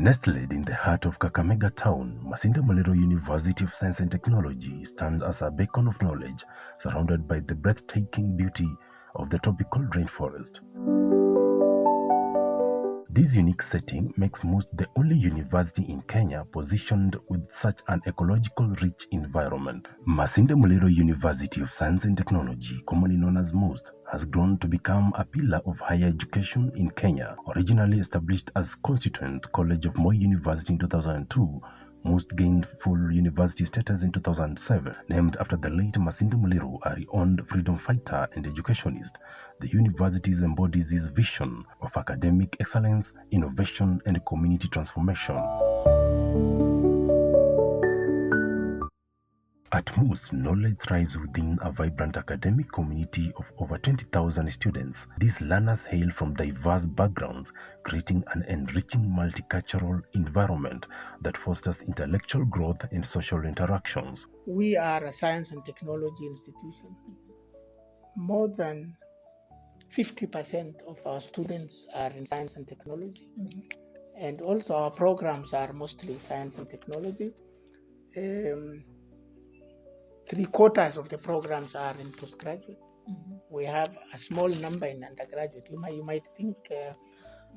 Nestled in the heart of Kakamega town, Masinde Muliro University of Science and Technology stands as a beacon of knowledge, surrounded by the breathtaking beauty of the tropical rainforest. This unique setting makes MUST the only university in Kenya positioned with such an ecological rich environment. Masinde Muliro University of Science and Technology, commonly known as MUST, has grown to become a pillar of higher education in Kenya. Originally established as Constituent College of Moi University in 2002, MUST gained full university status in 2007. Named after the late Masinde Muliro, a renowned freedom fighter and educationist, the university embodies his vision of academic excellence, innovation, and community transformation. At MUST, knowledge thrives within a vibrant academic community of over 20,000 students. These learners hail from diverse backgrounds, creating an enriching multicultural environment that fosters intellectual growth and social interactions. We are a science and technology institution. More than 50% of our students are in science and technology. And also our programs are mostly science and technology. 3/4 of the programs are in postgraduate. We have a small number in undergraduate. You might think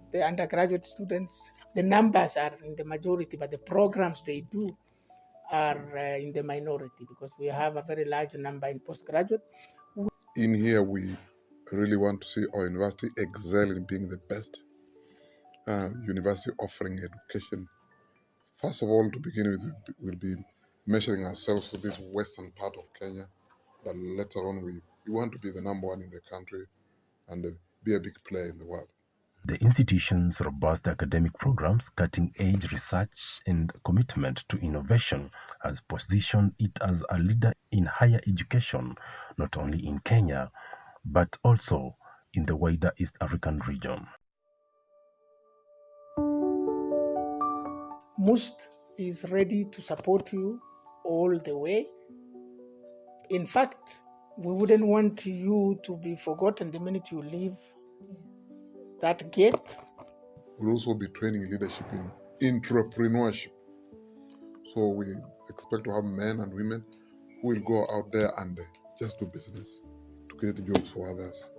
the undergraduate students, the numbers are in the majority, but the programs they do are in the minority because we have a very large number in postgraduate. In here, we really want to see our university excel in being the best university offering education. First of all, to begin with, we'll be measuring ourselves to this western part of Kenya, but later on we want to be the number one in the country and be a big player in the world. The institution's robust academic programs, cutting-edge research, and commitment to innovation has positioned it as a leader in higher education, not only in Kenya, but also in the wider East African region. MUST is ready to support you all the way. In fact, we wouldn't want you to be forgotten the minute you leave that gate. We'll also be training leadership in entrepreneurship. So we expect to have men and women who will go out there and just do business to create jobs for others.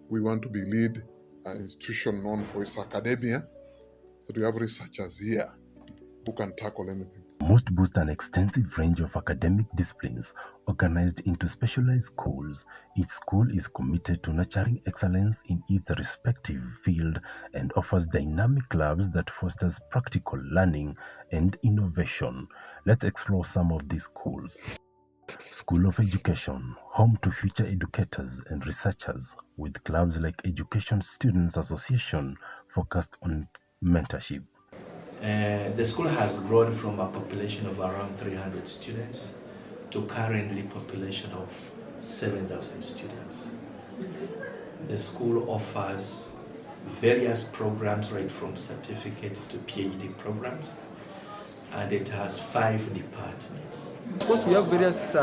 We want to be lead an institution known for its academia, so we have researchers here who can tackle anything. MUST boasts an extensive range of academic disciplines organized into specialized schools. Each school is committed to nurturing excellence in its respective field and offers dynamic clubs that fosters practical learning and innovation. Let's explore some of these schools. School of Education, home to future educators and researchers, with clubs like Education Students Association focused on mentorship. The school has grown from a population of around 300 students to currently population of 7,000 students. The school offers various programs right from certificate to PhD programs, and it has 5 departments. Of course, we have various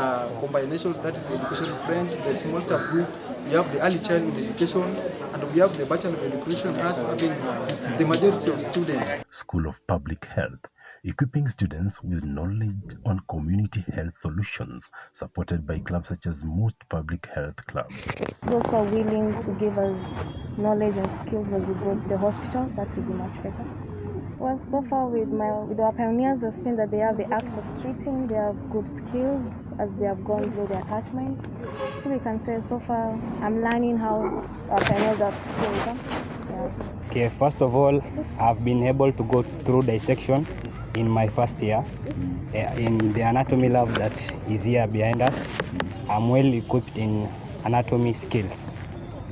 combinations, that is education French, the small subgroup, we have the early childhood education, and we have the Bachelor of Education as having the majority of students. School of Public Health, equipping students with knowledge on community health solutions, supported by clubs such as MUST Public Health Club. Those who are willing to give us knowledge and skills as we go to the hospital, that would be much better. Well, so far with our pioneers, we've seen that they have the act of treating, they have good skills as they have gone through the attachment. So we can say so far I'm learning how our pioneers are doing them. Yeah. Okay, first of all, I've been able to go through dissection in my first year in the anatomy lab that is here behind us. I'm well equipped in anatomy skills.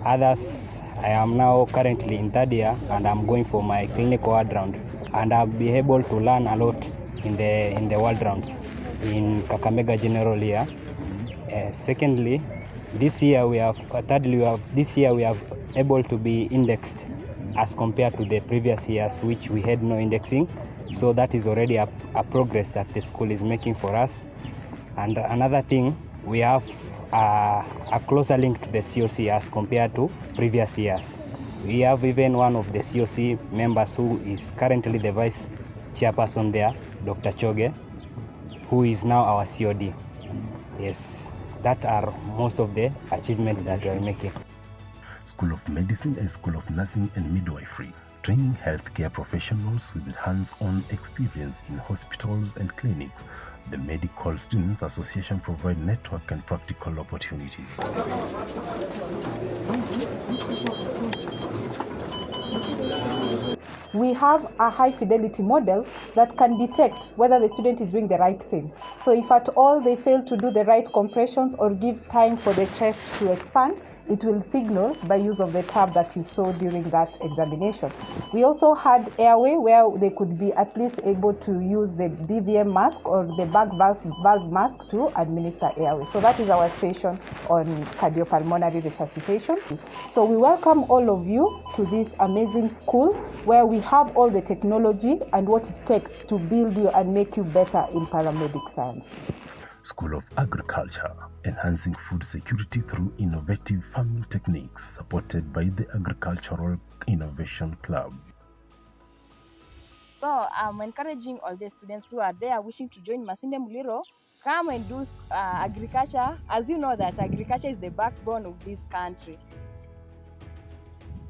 Others, I am now currently in 3rd year and I'm going for my clinical ward round, and I'll be able to learn a lot in the ward rounds in Kakamega General here. Secondly, this year we have able to be indexed as compared to the previous years, which we had no indexing. So that is already a progress that the school is making for us. And another thing, we have a closer link to the COC as compared to previous years. We have even one of the COC members who is currently the vice chairperson there, Dr. Choge, who is now our COD. Yes, that are most of the achievements that we are making. School of Medicine and School of Nursing and Midwifery, training healthcare professionals with hands-on experience in hospitals and clinics. The Medical Students Association provide network and practical opportunities. We have a high fidelity model that can detect whether the student is doing the right thing. So if at all they fail to do the right compressions or give time for the chest to expand, it will signal by use of the tab that you saw during that examination. We also had airway where they could be at least able to use the BVM mask or the bag valve mask to administer airway. So that is our station on cardiopulmonary resuscitation. So we welcome all of you to this amazing school where we have all the technology and what it takes to build you and make you better in paramedic science. School of Agriculture, enhancing food security through innovative farming techniques, supported by the Agricultural Innovation Club. So I'm encouraging all the students who are there wishing to join Masinde Muliro, come and do agriculture. As you know that agriculture is the backbone of this country.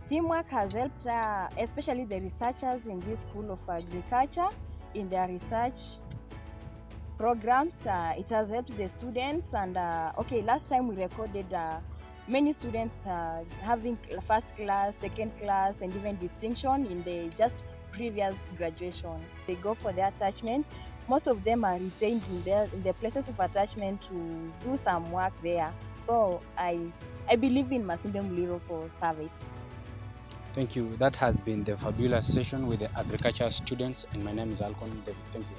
Teamwork has helped, especially the researchers in this School of Agriculture, in their research programs. It has helped the students, and last time we recorded many students having first class, second class, and even distinction in the just previous graduation. They go for their attachment. Most of them are retained in the places of attachment to do some work there. So I believe in Masinde Muliro for Service. Thank you. That has been the fabulous session with the agriculture students, and my name is Alcon David. Thank you.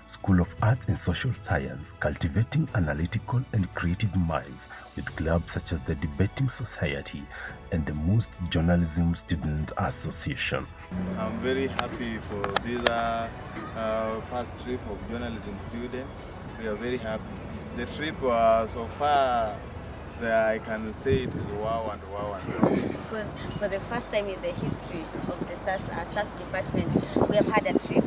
School of Arts and Social Science, cultivating analytical and creative minds with clubs such as the Debating Society and the MMUST Journalism Student Association. I'm very happy for this first trip of journalism students. We are very happy. The trip so far, I can say it is wow and wow and wow. Because for the first time in the history of the SAS department, we have had a trip.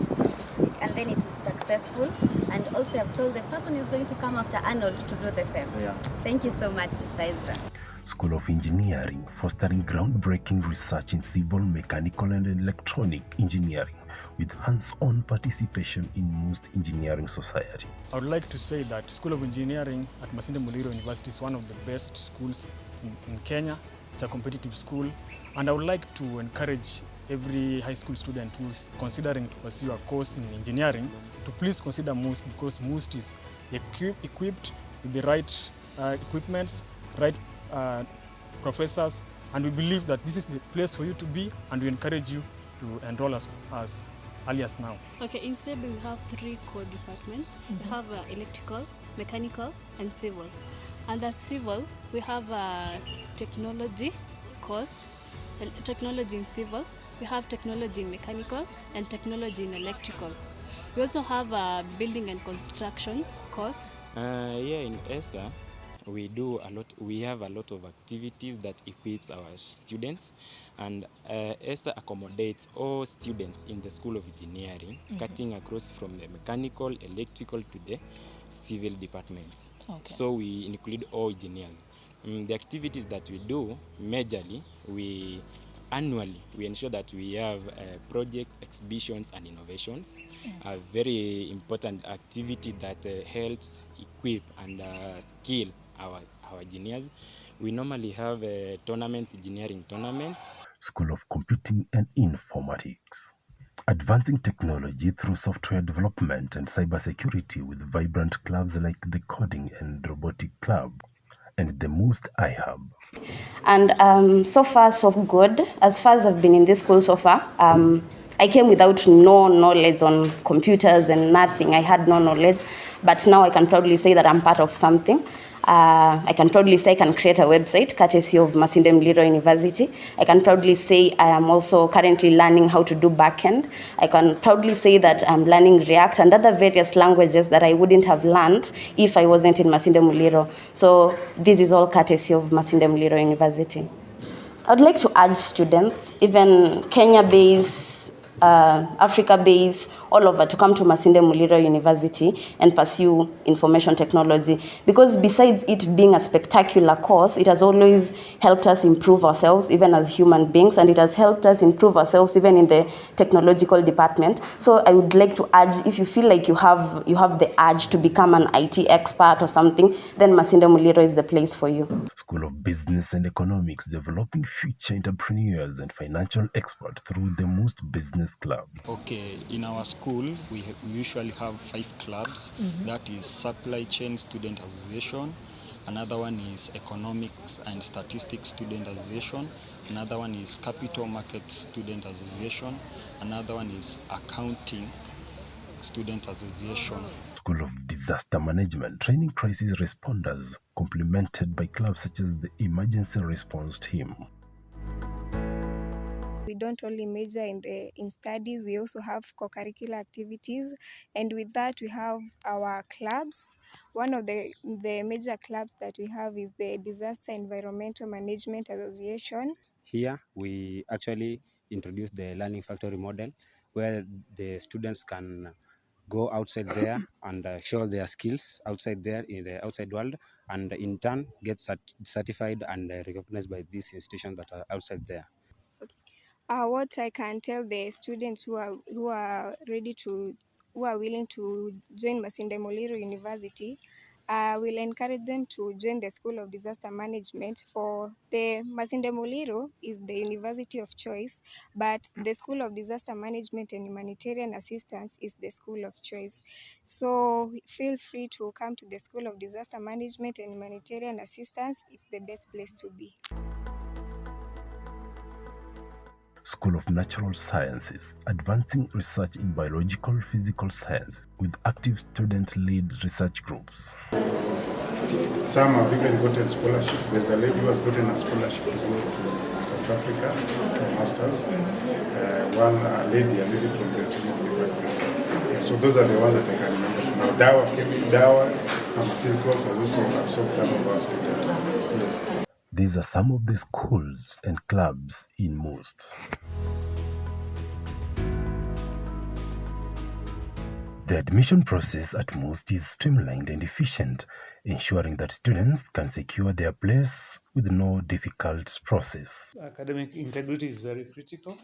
And then it is successful, and also I've told the person who's going to come after Arnold to do the same. Yeah. Thank you so much, Mr. Ezra. School of Engineering, fostering groundbreaking research in civil, mechanical and electronic engineering with hands-on participation in MMUST Engineering Society. I would like to say that School of Engineering at Masinde Muliro University is one of the best schools in Kenya. It's a competitive school, and I would like to encourage every high school student who is considering to pursue a course in engineering to please consider MMUST, because MMUST is equipped with the right equipment, right professors, and we believe that this is the place for you to be, and we encourage you to enroll as early as now. Okay, in SEBI we have 3 core departments. We have electrical, mechanical, and civil. Under civil, we have a technology course, technology in civil. We have technology in mechanical and technology in electrical. We also have a building and construction course. Here in ESA, we have a lot of activities that equips our students, and ESA accommodates all students in the School of Engineering, cutting across from the mechanical, electrical to the civil departments. Okay. So we include all engineers. The activities that we do, majorly, annually, we ensure that we have project exhibitions and innovations, a very important activity that helps equip and skill our engineers. We normally have tournaments, engineering tournaments. School of Computing and Informatics, advancing technology through software development and cybersecurity with vibrant clubs like the Coding and Robotic Club and the MMUST iHub. And so far, so good. As far as I've been in this school so far, I came without no knowledge on computers and nothing. I had no knowledge, but now I can proudly say that I'm part of something. I can proudly say I can create a website, courtesy of Masinde Muliro University. I can proudly say I am also currently learning how to do backend. I can proudly say that I'm learning React and other various languages that I wouldn't have learned if I wasn't in Masinde Muliro. So this is all courtesy of Masinde Muliro University. I would like to urge students, even Kenya-based, Africa-based, all over, to come to Masinde Muliro University and pursue information technology. Because besides it being a spectacular course, it has always helped us improve ourselves, even as human beings, and it has helped us improve ourselves even in the technological department. So I would like to urge, if you feel like you have the urge to become an IT expert or something, then Masinde Muliro is the place for you. School of Business and Economics, developing future entrepreneurs and financial experts through the MMUST Business Club. Okay, in our school, we usually have 5 clubs. That is Supply Chain Student Association. Another one is Economics and Statistics Student Association. Another one is Capital Market Student Association. Another one is Accounting Student Association. School of Disaster Management, training crisis responders, complemented by clubs such as the Emergency Response Team. We don't only major in studies, we also have co-curricular activities, and with that we have our clubs. One of the major clubs that we have is the Disaster Environmental Management Association. Here we actually introduce the learning factory model, where the students can go outside there and show their skills outside there in the outside world, and in turn get certified and recognized by these institutions that are outside there. What I can tell the students who are willing to join Masinde Muliro University, will encourage them to join the School of Disaster Management. For the Masinde Muliro is the university of choice, but the School of Disaster Management and Humanitarian Assistance is the school of choice. So feel free to come to the School of Disaster Management and Humanitarian Assistance. It's the best place to be. School of Natural Sciences, advancing research in biological, physical sciences with active student-led research groups. Some have even gotten scholarships. There's a lady who has gotten a scholarship to go to South Africa for masters. A lady from the physics department. So those are the ones that I can remember now. Dawa, pharmaceuticals have also absorbed some of our students. Yes. These are some of the schools and clubs in MMUST. The admission process at MMUST is streamlined and efficient, ensuring that students can secure their place with no difficult process. Academic integrity is very critical,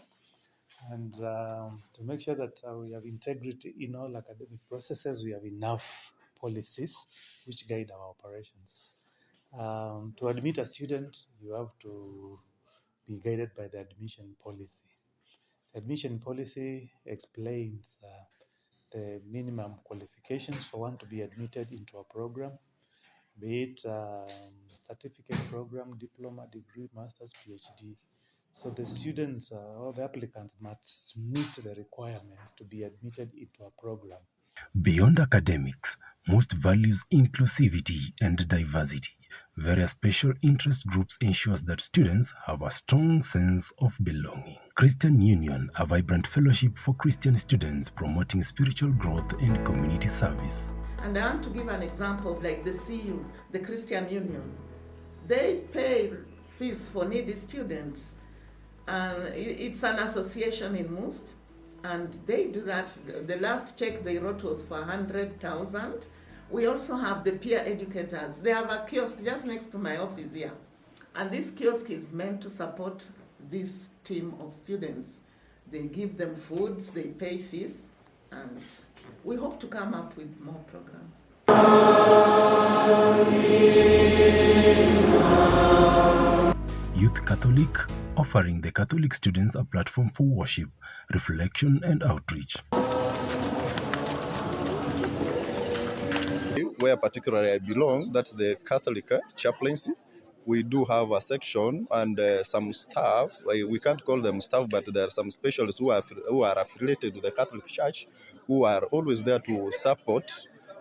and to make sure that we have integrity in all academic processes, we have enough policies which guide our operations. To admit a student, you have to be guided by the admission policy. The admission policy explains the minimum qualifications for one to be admitted into a program, be it certificate program, diploma, degree, master's, PhD. So the students or the applicants must meet the requirements to be admitted into a program. Beyond academics, MMUST values inclusivity and diversity. Various special interest groups ensures that students have a strong sense of belonging. Christian Union, a vibrant fellowship for Christian students promoting spiritual growth and community service. And I want to give an example of like the CU, the Christian Union. They pay fees for needy students. It's an association in MMUST, and they do that. The last check they wrote was for 100,000. We also have the peer educators. They have a kiosk just next to my office here. And this kiosk is meant to support this team of students. They give them foods, they pay fees, and we hope to come up with more programs. Youth Catholic, offering the Catholic students a platform for worship, reflection, and outreach. Where particularly I belong, that's the Catholic chaplaincy. We do have a section and some staff. We can't call them staff, but there are some specialists who are affiliated to the Catholic Church, who are always there to support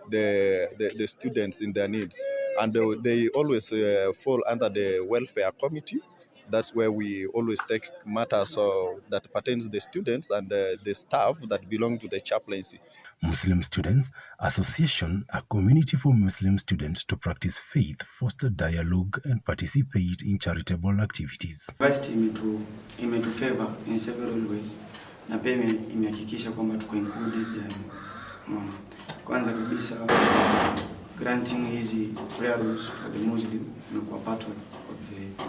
the students in their needs. And they always fall under the welfare committee, That's where we always take matters that pertains to the students and the staff that belong to the chaplaincy. Muslim Students Association, a community for Muslim students to practice faith, foster dialogue, and participate in charitable activities. University imetu favor in several ways, na pia imehakikisha kwamba tuko included. Kwanza kabisa granting hizi prayer rules for the Muslim imekuwa part of the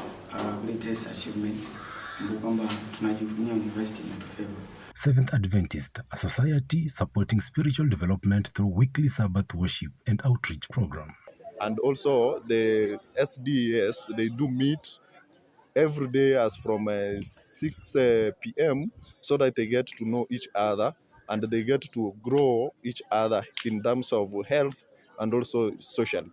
greatest achievement, kwamba tunajivunia university imetu favor. Seventh Adventist, a society supporting spiritual development through weekly Sabbath worship and outreach program. And also the SDS, they do meet every day as from 6 p.m. so that they get to know each other and they get to grow each other in terms of health and also socially.